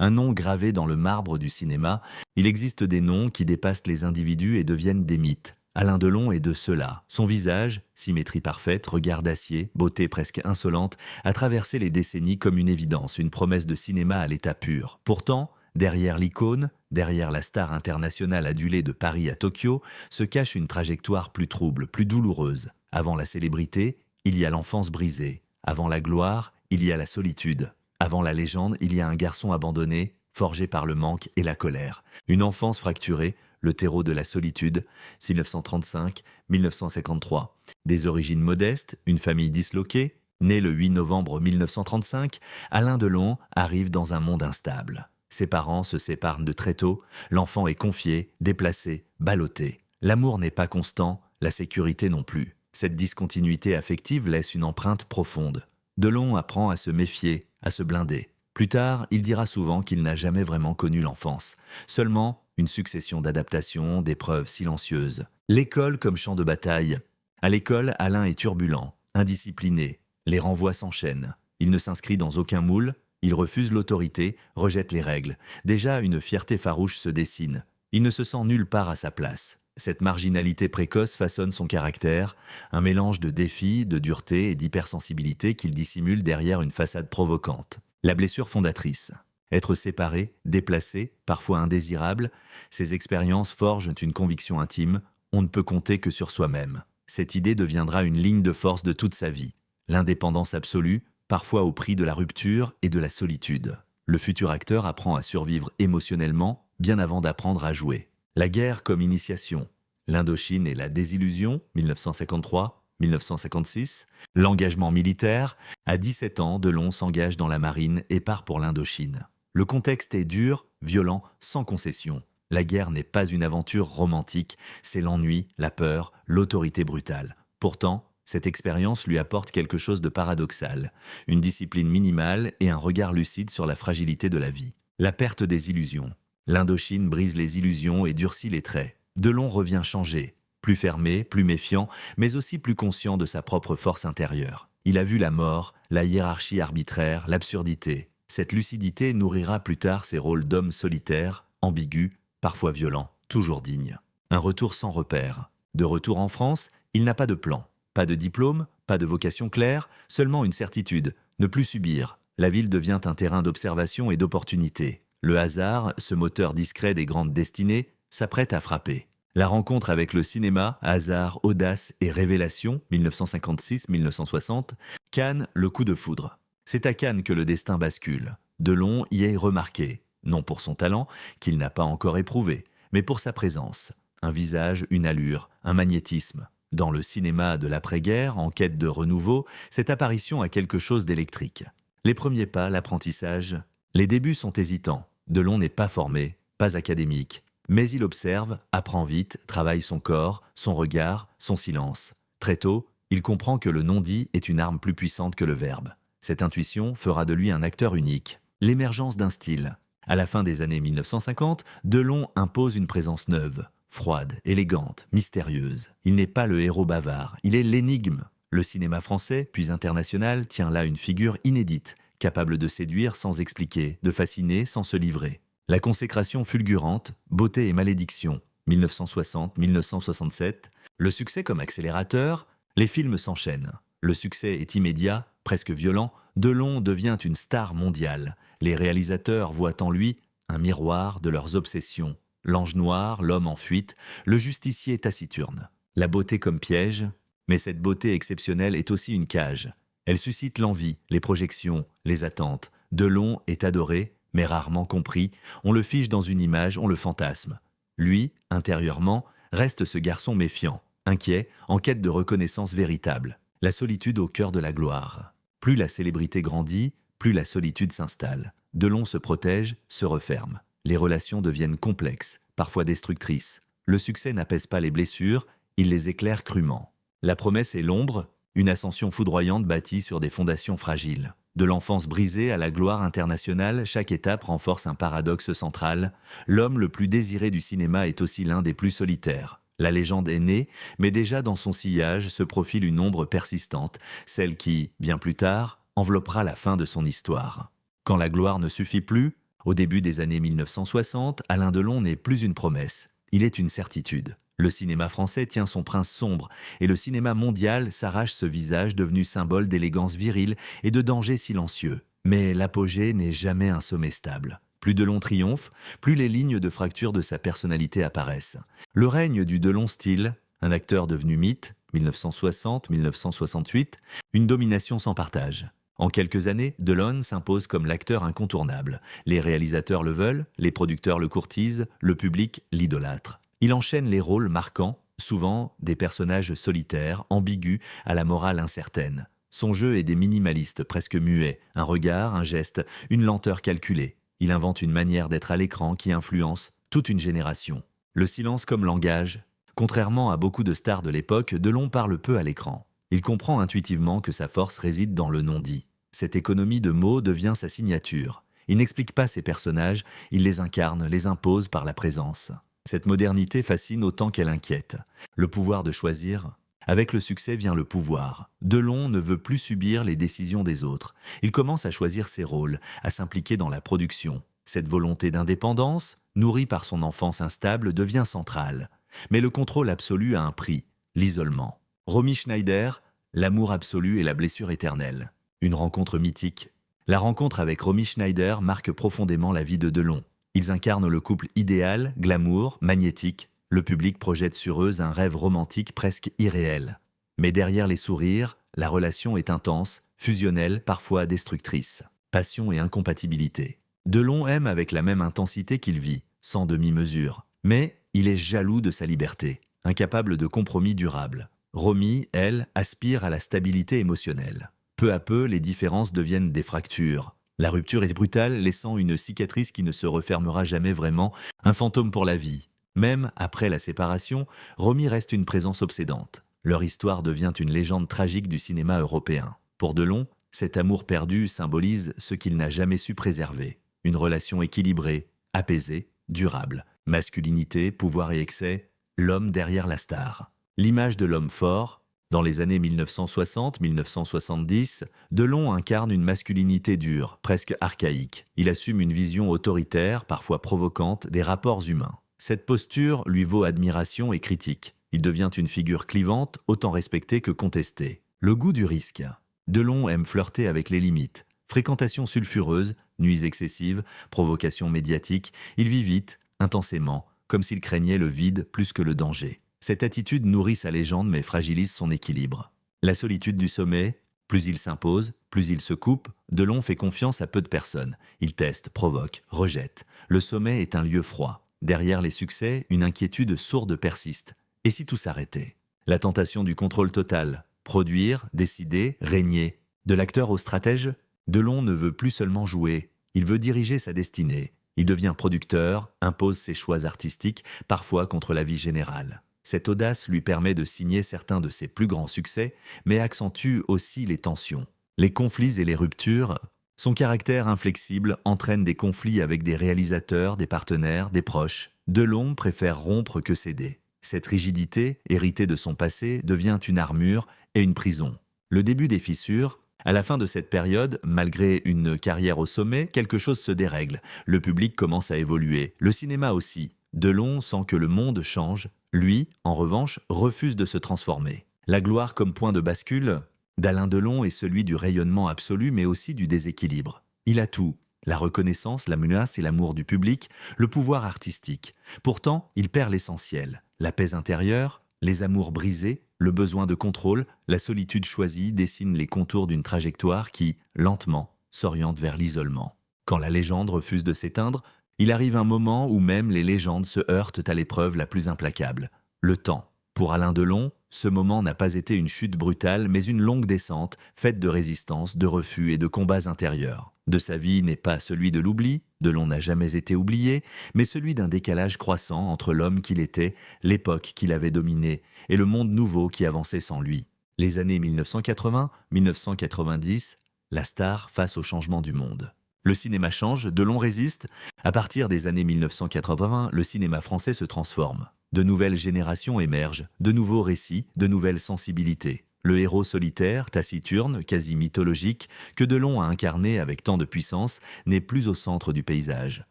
un nom gravé dans le marbre du cinéma, il existe des noms qui dépassent les individus et deviennent des mythes. Alain Delon est de ceux-là. Son visage, symétrie parfaite, regard d'acier, beauté presque insolente, a traversé les décennies comme une évidence, une promesse de cinéma à l'état pur. Pourtant, derrière l'icône, derrière la star internationale adulée de Paris à Tokyo, se cache une trajectoire plus trouble, plus douloureuse. Avant la célébrité, il y a l'enfance brisée. Avant la gloire, il y a la solitude. Avant la légende, il y a un garçon abandonné, forgé par le manque et la colère. Une enfance fracturée, le terreau de la solitude, 1935-1953. Des origines modestes, une famille disloquée, né le 8 novembre 1935, Alain Delon arrive dans un monde instable. Ses parents se séparent de très tôt, l'enfant est confié, déplacé, ballotté. L'amour n'est pas constant, la sécurité non plus. Cette discontinuité affective laisse une empreinte profonde. Delon apprend à se méfier, à se blinder. Plus tard, il dira souvent qu'il n'a jamais vraiment connu l'enfance. Seulement, une succession d'adaptations, d'épreuves silencieuses. L'école comme champ de bataille. À l'école, Alain est turbulent, indiscipliné. Les renvois s'enchaînent. Il ne s'inscrit dans aucun moule, il refuse l'autorité, rejette les règles. Déjà, une fierté farouche se dessine. Il ne se sent nulle part à sa place. Cette marginalité précoce façonne son caractère, un mélange de défi, de dureté et d'hypersensibilité qu'il dissimule derrière une façade provocante. La blessure fondatrice. Être séparé, déplacé, parfois indésirable, ces expériences forgent une conviction intime, on ne peut compter que sur soi-même. Cette idée deviendra une ligne de force de toute sa vie. L'indépendance absolue, parfois au prix de la rupture et de la solitude. Le futur acteur apprend à survivre émotionnellement, bien avant d'apprendre à jouer. La guerre comme initiation. L'Indochine et la désillusion, 1953-1956. L'engagement militaire. À 17 ans, Delon s'engage dans la marine et part pour l'Indochine. Le contexte est dur, violent, sans concession. La guerre n'est pas une aventure romantique, c'est l'ennui, la peur, l'autorité brutale. Pourtant, cette expérience lui apporte quelque chose de paradoxal, une discipline minimale et un regard lucide sur la fragilité de la vie. La perte des illusions. L'Indochine brise les illusions et durcit les traits. Delon revient changé, plus fermé, plus méfiant, mais aussi plus conscient de sa propre force intérieure. Il a vu la mort, la hiérarchie arbitraire, l'absurdité. Cette lucidité nourrira plus tard ses rôles d'homme solitaire, ambigu, parfois violent, toujours digne. Un retour sans repère. De retour en France, il n'a pas de plan. Pas de diplôme, pas de vocation claire, seulement une certitude, ne plus subir. La ville devient un terrain d'observation et d'opportunité. Le hasard, ce moteur discret des grandes destinées, s'apprête à frapper. La rencontre avec le cinéma, hasard, audace et révélation, 1956-1960, Cannes, le coup de foudre. C'est à Cannes que le destin bascule. Delon y est remarqué, non pour son talent, qu'il n'a pas encore éprouvé, mais pour sa présence. Un visage, une allure, un magnétisme. Dans le cinéma de l'après-guerre, en quête de renouveau, cette apparition a quelque chose d'électrique. Les premiers pas, l'apprentissage. Les débuts sont hésitants. Delon n'est pas formé, pas académique. Mais il observe, apprend vite, travaille son corps, son regard, son silence. Très tôt, il comprend que le non-dit est une arme plus puissante que le verbe. Cette intuition fera de lui un acteur unique. L'émergence d'un style. À la fin des années 1950, Delon impose une présence neuve. Froide, élégante, mystérieuse. Il n'est pas le héros bavard, il est l'énigme. Le cinéma français, puis international, tient là une figure inédite, capable de séduire sans expliquer, de fasciner sans se livrer. La consécration fulgurante, beauté et malédiction, 1960-1967. Le succès comme accélérateur, les films s'enchaînent. Le succès est immédiat, presque violent. Delon devient une star mondiale. Les réalisateurs voient en lui un miroir de leurs obsessions. L'ange noir, l'homme en fuite, le justicier taciturne. La beauté comme piège, mais cette beauté exceptionnelle est aussi une cage. Elle suscite l'envie, les projections, les attentes. Delon est adoré, mais rarement compris. On le fige dans une image, on le fantasme. Lui, intérieurement, reste ce garçon méfiant, inquiet, en quête de reconnaissance véritable. La solitude au cœur de la gloire. Plus la célébrité grandit, plus la solitude s'installe. Delon se protège, se referme. Les relations deviennent complexes, parfois destructrices. Le succès n'apaise pas les blessures, il les éclaire crûment. La promesse est l'ombre, une ascension foudroyante bâtie sur des fondations fragiles. De l'enfance brisée à la gloire internationale, chaque étape renforce un paradoxe central. L'homme le plus désiré du cinéma est aussi l'un des plus solitaires. La légende est née, mais déjà dans son sillage se profile une ombre persistante, celle qui, bien plus tard, enveloppera la fin de son histoire. Quand la gloire ne suffit plus, Au début des années 1960, Alain Delon n'est plus une promesse, il est une certitude. Le cinéma français tient son prince sombre et le cinéma mondial s'arrache ce visage devenu symbole d'élégance virile et de danger silencieux. Mais l'apogée n'est jamais un sommet stable. Plus Delon triomphe, plus les lignes de fracture de sa personnalité apparaissent. Le règne du Delon style, un acteur devenu mythe, 1960-1968, une domination sans partage. En quelques années, Delon s'impose comme l'acteur incontournable. Les réalisateurs le veulent, les producteurs le courtisent, le public l'idolâtre. Il enchaîne les rôles marquants, souvent des personnages solitaires, ambigus, à la morale incertaine. Son jeu est des minimalistes presque muets, un regard, un geste, une lenteur calculée. Il invente une manière d'être à l'écran qui influence toute une génération. Le silence comme langage. Contrairement à beaucoup de stars de l'époque, Delon parle peu à l'écran. Il comprend intuitivement que sa force réside dans le non-dit. Cette économie de mots devient sa signature. Il n'explique pas ses personnages, il les incarne, les impose par la présence. Cette modernité fascine autant qu'elle inquiète. Le pouvoir de choisir. Avec le succès vient le pouvoir. Delon ne veut plus subir les décisions des autres. Il commence à choisir ses rôles, à s'impliquer dans la production. Cette volonté d'indépendance, nourrie par son enfance instable, devient centrale. Mais le contrôle absolu a un prix, l'isolement. Romy Schneider, l'amour absolu et la blessure éternelle. Une rencontre mythique. La rencontre avec Romy Schneider marque profondément la vie de Delon. Ils incarnent le couple idéal, glamour, magnétique. Le public projette sur eux un rêve romantique presque irréel. Mais derrière les sourires, la relation est intense, fusionnelle, parfois destructrice. Passion et incompatibilité. Delon aime avec la même intensité qu'il vit, sans demi-mesure. Mais il est jaloux de sa liberté, incapable de compromis durables. Romy, elle, aspire à la stabilité émotionnelle. Peu à peu, les différences deviennent des fractures. La rupture est brutale, laissant une cicatrice qui ne se refermera jamais vraiment, un fantôme pour la vie. Même après la séparation, Romy reste une présence obsédante. Leur histoire devient une légende tragique du cinéma européen. Pour Delon, cet amour perdu symbolise ce qu'il n'a jamais su préserver. Une relation équilibrée, apaisée, durable. Masculinité, pouvoir et excès, l'homme derrière la star. L'image de l'homme fort. Dans les années 1960-1970, Delon incarne une masculinité dure, presque archaïque. Il assume une vision autoritaire, parfois provocante, des rapports humains. Cette posture lui vaut admiration et critique. Il devient une figure clivante, autant respectée que contestée. Le goût du risque. Delon aime flirter avec les limites. Fréquentation sulfureuse, nuits excessives, provocation médiatique. Il vit vite, intensément, comme s'il craignait le vide plus que le danger. Cette attitude nourrit sa légende mais fragilise son équilibre. La solitude du sommet, plus il s'impose, plus il se coupe, Delon fait confiance à peu de personnes. Il teste, provoque, rejette. Le sommet est un lieu froid. Derrière les succès, une inquiétude sourde persiste. Et si tout s'arrêtait? La tentation du contrôle total. Produire, décider, régner. De l'acteur au stratège, Delon ne veut plus seulement jouer. Il veut diriger sa destinée. Il devient producteur, impose ses choix artistiques, parfois contre l'avis général. Cette audace lui permet de signer certains de ses plus grands succès, mais accentue aussi les tensions. Les conflits et les ruptures. Son caractère inflexible entraîne des conflits avec des réalisateurs, des partenaires, des proches. Delon préfère rompre que céder. Cette rigidité, héritée de son passé, devient une armure et une prison. Le début des fissures. À la fin de cette période, malgré une carrière au sommet, quelque chose se dérègle. Le public commence à évoluer, le cinéma aussi. Delon sent que le monde change. Lui, en revanche, refuse de se transformer. La gloire comme point de bascule d'Alain Delon est celui du rayonnement absolu, mais aussi du déséquilibre. Il a tout. La reconnaissance, la menace et l'amour du public, le pouvoir artistique. Pourtant, il perd l'essentiel. La paix intérieure, les amours brisés, le besoin de contrôle, la solitude choisie dessinent les contours d'une trajectoire qui, lentement, s'oriente vers l'isolement. Quand la légende refuse de s'éteindre, il arrive un moment où même les légendes se heurtent à l'épreuve la plus implacable, le temps. Pour Alain Delon, ce moment n'a pas été une chute brutale, mais une longue descente, faite de résistance, de refus et de combats intérieurs. De sa vie n'est pas celui de l'oubli, Delon n'a jamais été oublié, mais celui d'un décalage croissant entre l'homme qu'il était, l'époque qu'il avait dominée, et le monde nouveau qui avançait sans lui. Les années 1980-1990, la star face au changement du monde. Le cinéma change, Delon résiste. À partir des années 1980, le cinéma français se transforme. De nouvelles générations émergent, de nouveaux récits, de nouvelles sensibilités. Le héros solitaire, taciturne, quasi mythologique, que Delon a incarné avec tant de puissance, n'est plus au centre du paysage.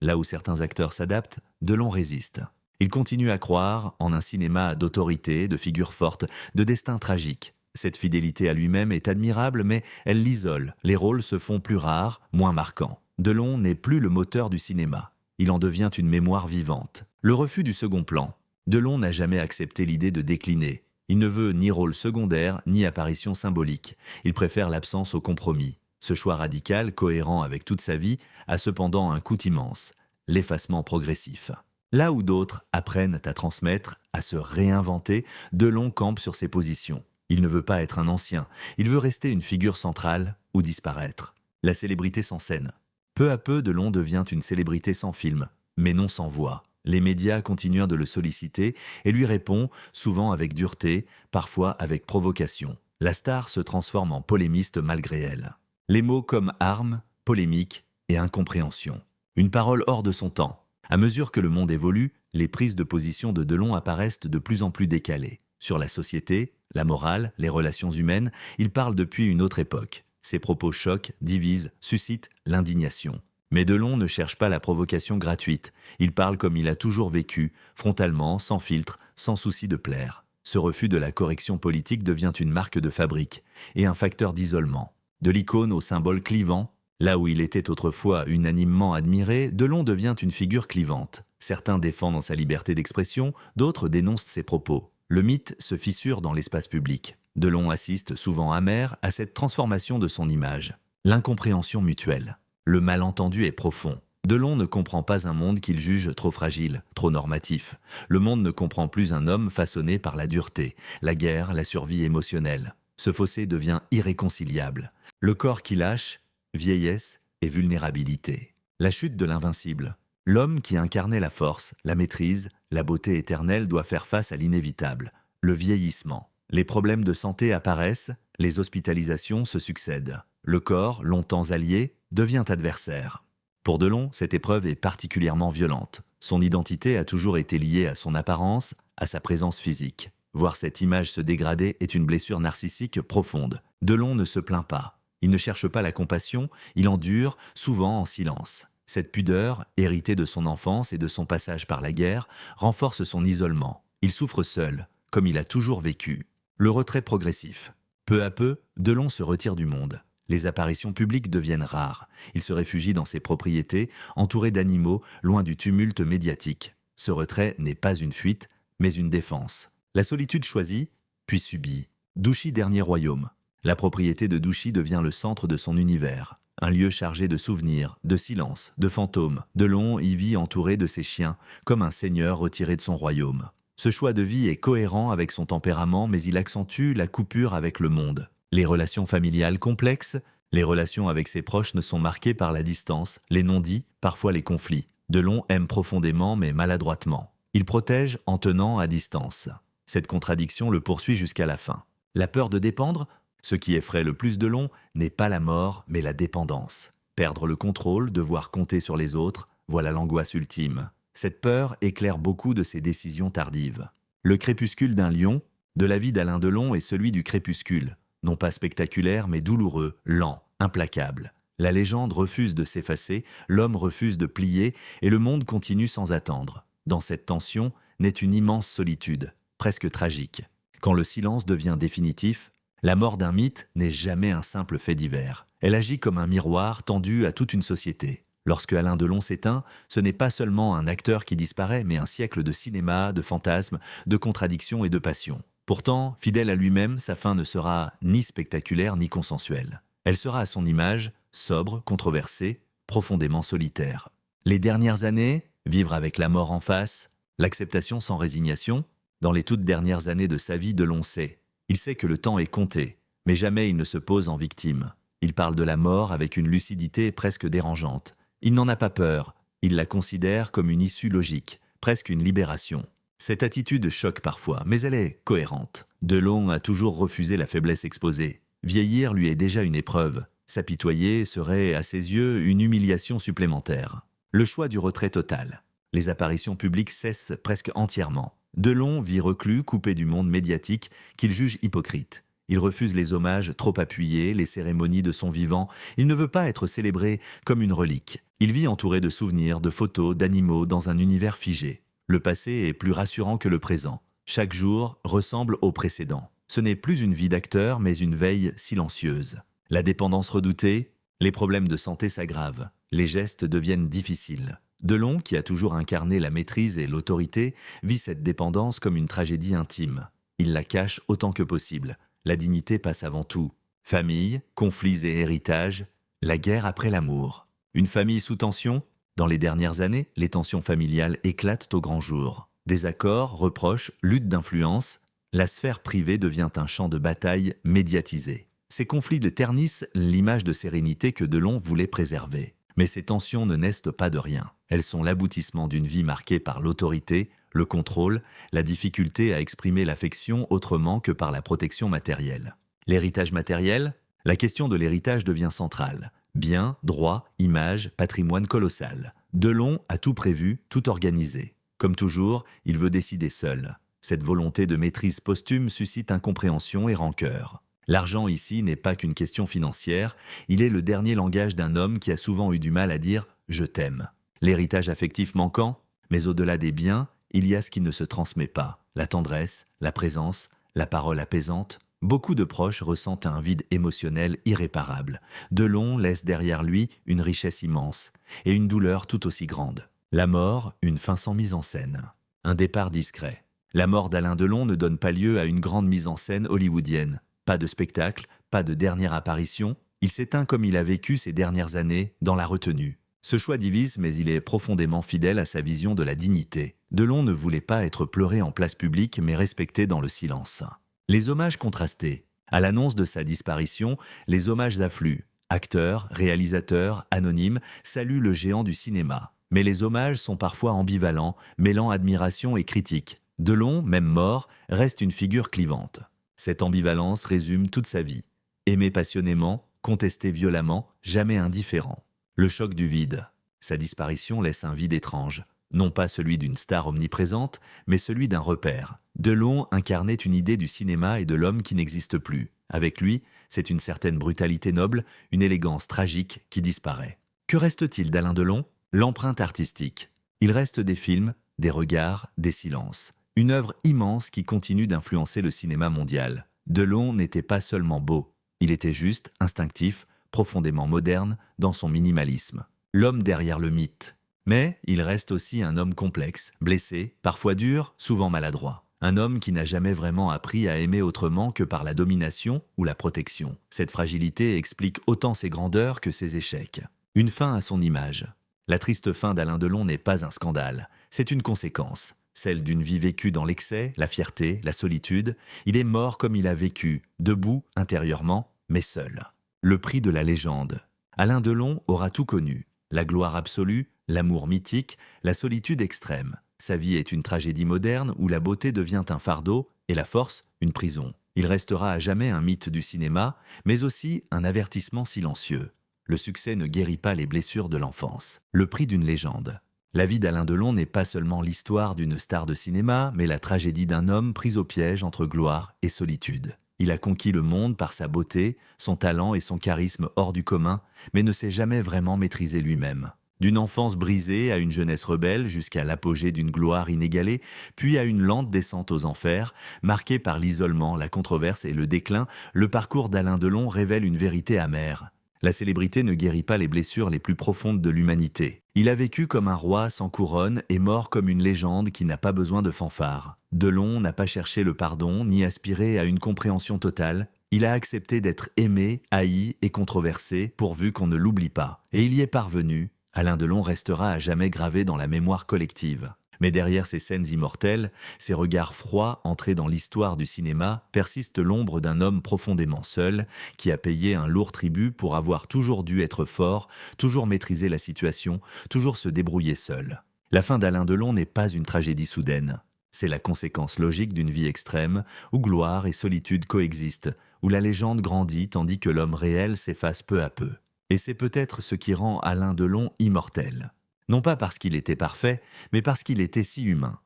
Là où certains acteurs s'adaptent, Delon résiste. Il continue à croire en un cinéma d'autorité, de figures fortes, de destin tragique. Cette fidélité à lui-même est admirable, mais elle l'isole. Les rôles se font plus rares, moins marquants. Delon n'est plus le moteur du cinéma. Il en devient une mémoire vivante. Le refus du second plan. Delon n'a jamais accepté l'idée de décliner. Il ne veut ni rôle secondaire, ni apparition symbolique. Il préfère l'absence au compromis. Ce choix radical, cohérent avec toute sa vie, a cependant un coût immense, l'effacement progressif. Là où d'autres apprennent à transmettre, à se réinventer, Delon campe sur ses positions. Il ne veut pas être un ancien, il veut rester une figure centrale ou disparaître. La célébrité sans scène. Peu à peu, Delon devient une célébrité sans film, mais non sans voix. Les médias continuent de le solliciter et lui répond, souvent avec dureté, parfois avec provocation. La star se transforme en polémiste malgré elle. Les mots comme arme, polémique et incompréhension. Une parole hors de son temps. À mesure que le monde évolue, les prises de position de Delon apparaissent de plus en plus décalées. Sur la société, la morale, les relations humaines, il parle depuis une autre époque. Ses propos choquent, divisent, suscitent l'indignation. Mais Delon ne cherche pas la provocation gratuite. Il parle comme il a toujours vécu, frontalement, sans filtre, sans souci de plaire. Ce refus de la correction politique devient une marque de fabrique et un facteur d'isolement. De l'icône au symbole clivant, là où il était autrefois unanimement admiré, Delon devient une figure clivante. Certains défendent sa liberté d'expression, d'autres dénoncent ses propos. Le mythe se fissure dans l'espace public. Delon assiste, souvent amer, à cette transformation de son image. L'incompréhension mutuelle. Le malentendu est profond. Delon ne comprend pas un monde qu'il juge trop fragile, trop normatif. Le monde ne comprend plus un homme façonné par la dureté, la guerre, la survie émotionnelle. Ce fossé devient irréconciliable. Le corps qui lâche, vieillesse et vulnérabilité. La chute de l'invincible. L'homme qui incarnait la force, la maîtrise, la beauté éternelle doit faire face à l'inévitable, le vieillissement. Les problèmes de santé apparaissent, les hospitalisations se succèdent. Le corps, longtemps allié, devient adversaire. Pour Delon, cette épreuve est particulièrement violente. Son identité a toujours été liée à son apparence, à sa présence physique. Voir cette image se dégrader est une blessure narcissique profonde. Delon ne se plaint pas. Il ne cherche pas la compassion, il endure, souvent en silence. Cette pudeur, héritée de son enfance et de son passage par la guerre, renforce son isolement. Il souffre seul, comme il a toujours vécu. Le retrait progressif. Peu à peu, Delon se retire du monde. Les apparitions publiques deviennent rares. Il se réfugie dans ses propriétés, entouré d'animaux, loin du tumulte médiatique. Ce retrait n'est pas une fuite, mais une défense. La solitude choisie, puis subie. Douchy, dernier royaume. La propriété de Douchy devient le centre de son univers. Un lieu chargé de souvenirs, de silence, de fantômes. Delon y vit entouré de ses chiens, comme un seigneur retiré de son royaume. Ce choix de vie est cohérent avec son tempérament, mais il accentue la coupure avec le monde. Les relations familiales complexes, les relations avec ses proches ne sont marquées par la distance, les non-dits, parfois les conflits. Delon aime profondément mais maladroitement. Il protège en tenant à distance. Cette contradiction le poursuit jusqu'à la fin. La peur de dépendre? Ce qui effraie le plus Delon n'est pas la mort, mais la dépendance. Perdre le contrôle, devoir compter sur les autres, voilà l'angoisse ultime. Cette peur éclaire beaucoup de ses décisions tardives. Le crépuscule d'un lion, de la vie d'Alain Delon est celui du crépuscule. Non pas spectaculaire, mais douloureux, lent, implacable. La légende refuse de s'effacer, l'homme refuse de plier, et le monde continue sans attendre. Dans cette tension naît une immense solitude, presque tragique. Quand le silence devient définitif, la mort d'un mythe n'est jamais un simple fait divers. Elle agit comme un miroir tendu à toute une société. Lorsque Alain Delon s'éteint, ce n'est pas seulement un acteur qui disparaît, mais un siècle de cinéma, de fantasmes, de contradictions et de passions. Pourtant, fidèle à lui-même, sa fin ne sera ni spectaculaire ni consensuelle. Elle sera à son image, sobre, controversée, profondément solitaire. Les dernières années, vivre avec la mort en face, l'acceptation sans résignation, dans les toutes dernières années de sa vie, Delon sait. Il sait que le temps est compté, mais jamais il ne se pose en victime. Il parle de la mort avec une lucidité presque dérangeante. Il n'en a pas peur, il la considère comme une issue logique, presque une libération. Cette attitude choque parfois, mais elle est cohérente. Delon a toujours refusé la faiblesse exposée. Vieillir lui est déjà une épreuve. S'apitoyer serait, à ses yeux, une humiliation supplémentaire. Le choix du retrait total. Les apparitions publiques cessent presque entièrement. Delon vit reclus, coupé du monde médiatique, qu'il juge hypocrite. Il refuse les hommages trop appuyés, les cérémonies de son vivant. Il ne veut pas être célébré comme une relique. Il vit entouré de souvenirs, de photos, d'animaux dans un univers figé. Le passé est plus rassurant que le présent. Chaque jour ressemble au précédent. Ce n'est plus une vie d'acteur, mais une veille silencieuse. La dépendance redoutée, les problèmes de santé s'aggravent. Les gestes deviennent difficiles. Delon, qui a toujours incarné la maîtrise et l'autorité, vit cette dépendance comme une tragédie intime. Il la cache autant que possible. La dignité passe avant tout. Famille, conflits et héritages, la guerre après l'amour. Une famille sous tension? Dans les dernières années, les tensions familiales éclatent au grand jour. Désaccords, reproches, luttes d'influence, la sphère privée devient un champ de bataille médiatisé. Ces conflits ternissent l'image de sérénité que Delon voulait préserver. Mais ces tensions ne naissent pas de rien. Elles sont l'aboutissement d'une vie marquée par l'autorité, le contrôle, la difficulté à exprimer l'affection autrement que par la protection matérielle. L'héritage matériel? La question de l'héritage devient centrale. Biens, droits, images, patrimoine colossal. Delon a tout prévu, tout organisé. Comme toujours, il veut décider seul. Cette volonté de maîtrise posthume suscite incompréhension et rancœur. L'argent ici n'est pas qu'une question financière, il est le dernier langage d'un homme qui a souvent eu du mal à dire « je t'aime ». L'héritage affectif manquant, mais au-delà des biens, il y a ce qui ne se transmet pas, la tendresse, la présence, la parole apaisante. Beaucoup de proches ressentent un vide émotionnel irréparable. Delon laisse derrière lui une richesse immense et une douleur tout aussi grande. La mort, une fin sans mise en scène. Un départ discret. La mort d'Alain Delon ne donne pas lieu à une grande mise en scène hollywoodienne. Pas de spectacle, pas de dernière apparition. Il s'éteint comme il a vécu ces dernières années, dans la retenue. Ce choix divise, mais il est profondément fidèle à sa vision de la dignité. Delon ne voulait pas être pleuré en place publique, mais respecté dans le silence. Les hommages contrastés. À l'annonce de sa disparition, les hommages affluent. Acteurs, réalisateurs, anonymes saluent le géant du cinéma. Mais les hommages sont parfois ambivalents, mêlant admiration et critique. Delon, même mort, reste une figure clivante. Cette ambivalence résume toute sa vie. Aimé passionnément, contesté violemment, jamais indifférent. Le choc du vide. Sa disparition laisse un vide étrange. Non pas celui d'une star omniprésente, mais celui d'un repère. Delon incarnait une idée du cinéma et de l'homme qui n'existe plus. Avec lui, c'est une certaine brutalité noble, une élégance tragique qui disparaît. Que reste-t-il d'Alain Delon? L'empreinte artistique. Il reste des films, des regards, des silences. Une œuvre immense qui continue d'influencer le cinéma mondial. Delon n'était pas seulement beau, il était juste, instinctif, profondément moderne dans son minimalisme. L'homme derrière le mythe. Mais il reste aussi un homme complexe, blessé, parfois dur, souvent maladroit. Un homme qui n'a jamais vraiment appris à aimer autrement que par la domination ou la protection. Cette fragilité explique autant ses grandeurs que ses échecs. Une fin à son image. La triste fin d'Alain Delon n'est pas un scandale, c'est une conséquence. Celle d'une vie vécue dans l'excès, la fierté, la solitude. Il est mort comme il a vécu, debout, intérieurement, mais seul. Le prix de la légende. Alain Delon aura tout connu. La gloire absolue, l'amour mythique, la solitude extrême. Sa vie est une tragédie moderne où la beauté devient un fardeau et la force, une prison. Il restera à jamais un mythe du cinéma, mais aussi un avertissement silencieux. Le succès ne guérit pas les blessures de l'enfance. Le prix d'une légende. La vie d'Alain Delon n'est pas seulement l'histoire d'une star de cinéma, mais la tragédie d'un homme pris au piège entre gloire et solitude. Il a conquis le monde par sa beauté, son talent et son charisme hors du commun, mais ne s'est jamais vraiment maîtrisé lui-même. D'une enfance brisée à une jeunesse rebelle jusqu'à l'apogée d'une gloire inégalée, puis à une lente descente aux enfers, marquée par l'isolement, la controverse et le déclin, le parcours d'Alain Delon révèle une vérité amère. La célébrité ne guérit pas les blessures les plus profondes de l'humanité. Il a vécu comme un roi sans couronne et mort comme une légende qui n'a pas besoin de fanfare. Delon n'a pas cherché le pardon ni aspiré à une compréhension totale. Il a accepté d'être aimé, haï et controversé pourvu qu'on ne l'oublie pas. Et il y est parvenu. Alain Delon restera à jamais gravé dans la mémoire collective. Mais derrière ces scènes immortelles, ces regards froids entrés dans l'histoire du cinéma, persiste l'ombre d'un homme profondément seul, qui a payé un lourd tribut pour avoir toujours dû être fort, toujours maîtriser la situation, toujours se débrouiller seul. La fin d'Alain Delon n'est pas une tragédie soudaine. C'est la conséquence logique d'une vie extrême, où gloire et solitude coexistent, où la légende grandit tandis que l'homme réel s'efface peu à peu. Et c'est peut-être ce qui rend Alain Delon immortel. Non pas parce qu'il était parfait, mais parce qu'il était si humain.